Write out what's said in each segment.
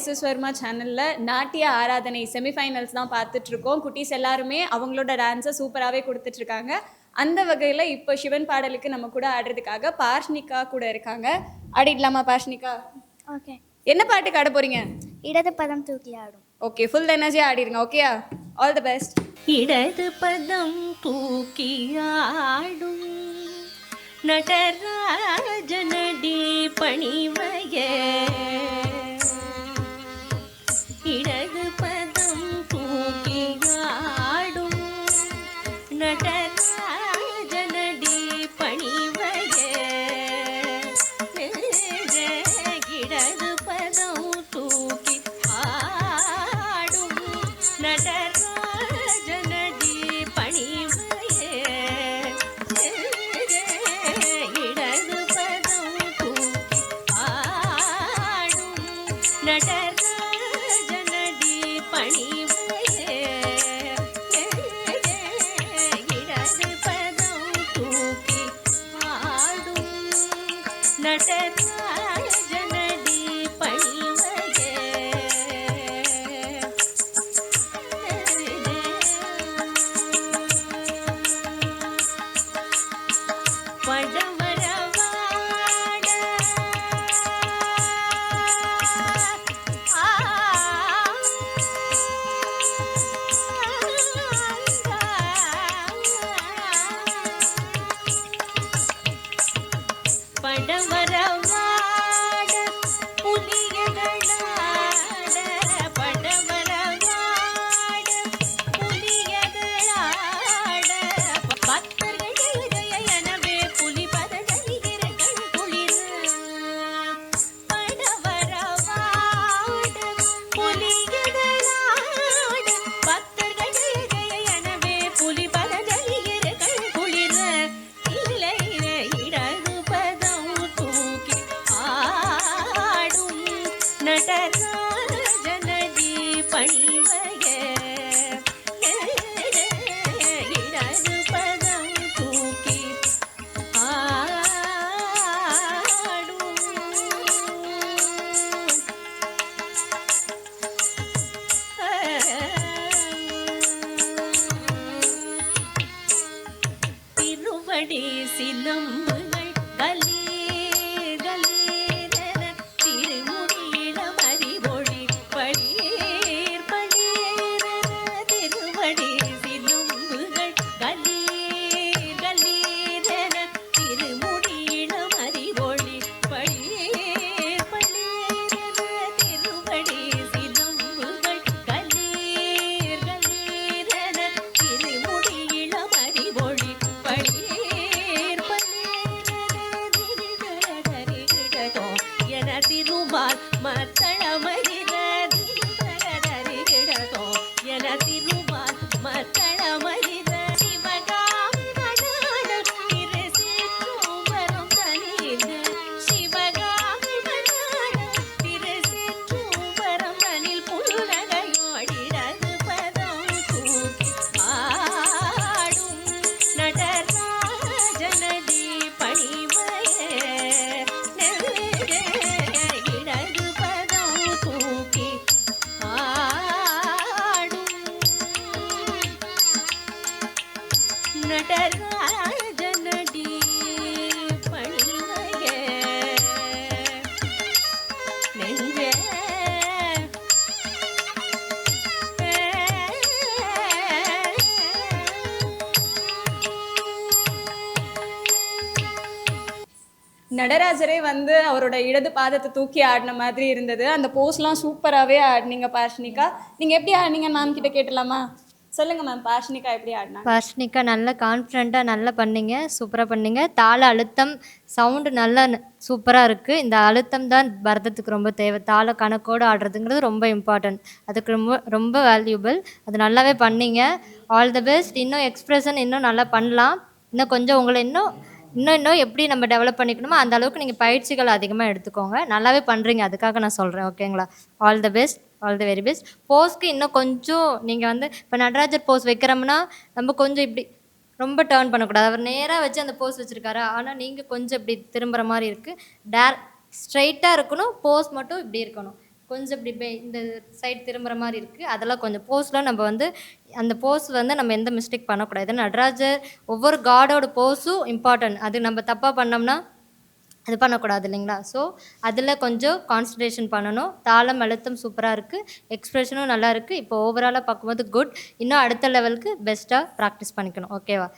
SS Verma சேனலில் நாட்டிய ஆராதனை செமிஃபைனல்ஸ் தான் பார்த்துட்ருக்கோம். குட்டீஸ் எல்லாருமே அவங்களோட டான்ஸை சூப்பராகவே கொடுத்துட்ருக்காங்க. அந்த வகையில் இப்போ சிவன் பாடலுக்கு நம்ம கூட ஆடுறதுக்காக பார்ஷ்னிகா கூட இருக்காங்க. ஆடிடலாமா பார்ஷ்னிகா? ஓகே. என்ன பாட்டுக்கு ஆட போகிறீங்க? இடது பதம் தூக்கி ஆடும். ஓகே, ஃபுல் எனர்ஜியாக ஆடிடுங்க. ஓகேயா? All the best. இடது பதம் தூக்கி ஆடும் நடராஜனடி பணிவய, இடது பதம் தூக்கி ஆடும் நடராஜனடி பணிவய, இடது பதம் தூக்கி ஆடும் நடராஜனடி பணிவய, இடது பதம் தூக்கி ஆடும் நடராஜனடி பணிவய, இடது பதம் தூக்கி ஆடும் நடராஜனடி பணிவய. படவரவாட படவரவாட புலியகளாட, படவரவாட புலியகளாட, பக்தர்கள் ஜெய எனவே புலி பதறிகிற கண் குளிர, படவரவாட புலியகளாட, பக்தர்கள் ஜெய எனவே புலி பதறிகிற கண் குளிர, இல்லை இடது பதம் தூக்கி ஆடும் நடராஜனடி பணிவய, இடது பதம் தூக்கி ஆடும். திருவடி சிலம்புகள் கலீர் கலீரென, திருமுடியிடம் அறிவொளி பளீர் பளீரென, திருவடி சிலம்புகள் கலீர் கலீரென, திருமுடியிடம் அறிவொளி பளீர் பளீரென, திருவடி சிலம்புகள் கலீர் கலீரென, திருமுடியிடம் அறிவொளி பளீர் பளீரென, என திருமால் மத்தளமரித திரிகிடதோ, என திருமால் மத்தளமரித சிவகாமி மணாளம் திரு சிற்றூவரம் தனில், சிவகாமி மணாளம் திரு சிற்றூவரம் தனில், புல்நகையோடிடது பதம் தூக்கி ஆடும் நடராஜனடி பணிவய, இடது பதம் தூக்கி ஆடும் நடராஜனடி பணிவய, நெஞ்சே நடராஜரே வந்து அவரோட இடது பாதத்தை தூக்கி ஆடின மாதிரி இருந்தது. அந்த போஸ்லாம் சூப்பராகவே ஆடினீங்க பார்ஷ்னிகா. நீங்கள் எப்படி ஆடினீங்க மேம் கிட்ட கேட்டலாமா? சொல்லுங்கள் மேம், பார்ஷ்னிகா எப்படி ஆடினாங்க? பார்ஷ்னிகா நல்ல கான்ஃபிடண்ட்டாக நல்லா பண்ணீங்க, சூப்பராக பண்ணீங்க. தாள அழுத்தம் சவுண்டு நல்லா சூப்பராக இருக்குது. இந்த அழுத்தம் தான் பரதத்துக்கு ரொம்ப தேவை. தாள கணக்கோடு ஆடுறதுங்கிறது ரொம்ப இம்பார்ட்டன்ட், அதுக்கு ரொம்ப ரொம்ப வேல்யூபிள். அது நல்லாவே பண்ணீங்க. All the best. இன்னும் எக்ஸ்ப்ரெஷன் இன்னும் நல்லா பண்ணலாம். இன்னும் கொஞ்சம் உங்களை இன்னும் எப்படி நம்ம டெவலப் பண்ணிக்கணுமோ அந்த அளவுக்கு நீங்கள் பயிற்சிகள் அதிகமாக எடுத்துக்கோங்க. நல்லாவே பண்ணுறீங்க, அதுக்காக நான் சொல்கிறேன். ஓகேங்களா? All the best, all the very best. போஸ்க்கு இன்னும் கொஞ்சம் நீங்கள் வந்து இப்போ நடராஜர் போஸ் வைக்கிறோம்னா நம்ம கொஞ்சம் இப்படி ரொம்ப டேர்ன் பண்ணக்கூடாது. அவர் நேராக வச்சு அந்த போஸ் வச்சுருக்காரு, ஆனால் நீங்கள் கொஞ்சம் இப்படி திரும்புகிற மாதிரி இருக்குது. ஸ்ட்ரைட்டாக இருக்கணும், போஸ் மட்டும் இப்படி இருக்கணும். கொஞ்சம் இப்படி இந்த சைடு திரும்புகிற மாதிரி இருக்குது. அதெல்லாம் கொஞ்சம் போஸ்லாம் நம்ம வந்து அந்த போஸ் வந்து நம்ம எந்த மிஸ்டேக் பண்ணக்கூடாது. நடராஜர் ஒவ்வொரு காடோட போஸும் இம்பார்ட்டன்ட். அது நம்ம தப்பாக பண்ணோம்னா அது பண்ணக்கூடாது இல்லைங்களா? ஸோ அதில் கொஞ்சம் கான்சன்ட்ரேஷன் பண்ணணும். தாளம் அழுத்தம் சூப்பராக இருக்குது, எக்ஸ்ப்ரெஷனும் நல்லா இருக்குது. இப்போ ஓவராலாக பார்க்கும்போது குட். இன்னும் அடுத்த லெவலுக்கு பெஸ்ட்டாக ப்ராக்டிஸ் பண்ணிக்கணும். ஓகேவா?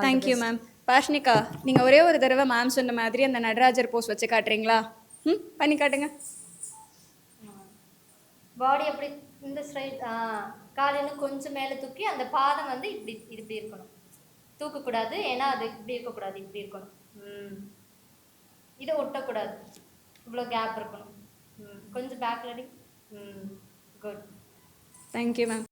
Thank you ma'am. பார்ஷ்னிகா, நீங்கள் ஒரே ஒரு தடவை மேம் சொன்ன மாதிரி அந்த நடராஜர் போஸ் வச்சு காட்டுறீங்களா? பண்ணி காட்டுங்க. பாடி அப்படி இந்த ஸ்ட்ரைட் கால் இன்னும் கொஞ்சம் மேலே தூக்கி அந்த பாதம் வந்து இப்படி இப்படி இருக்கணும். தூக்கக்கூடாது, ஏன்னா அது இப்படி இருக்கக்கூடாது, இப்படி இருக்கணும். இதை ஒட்டக்கூடாது, இவ்வளோ கேப் இருக்கணும். கொஞ்சம் பேக்கில் அடி. குட். Thank you ma'am.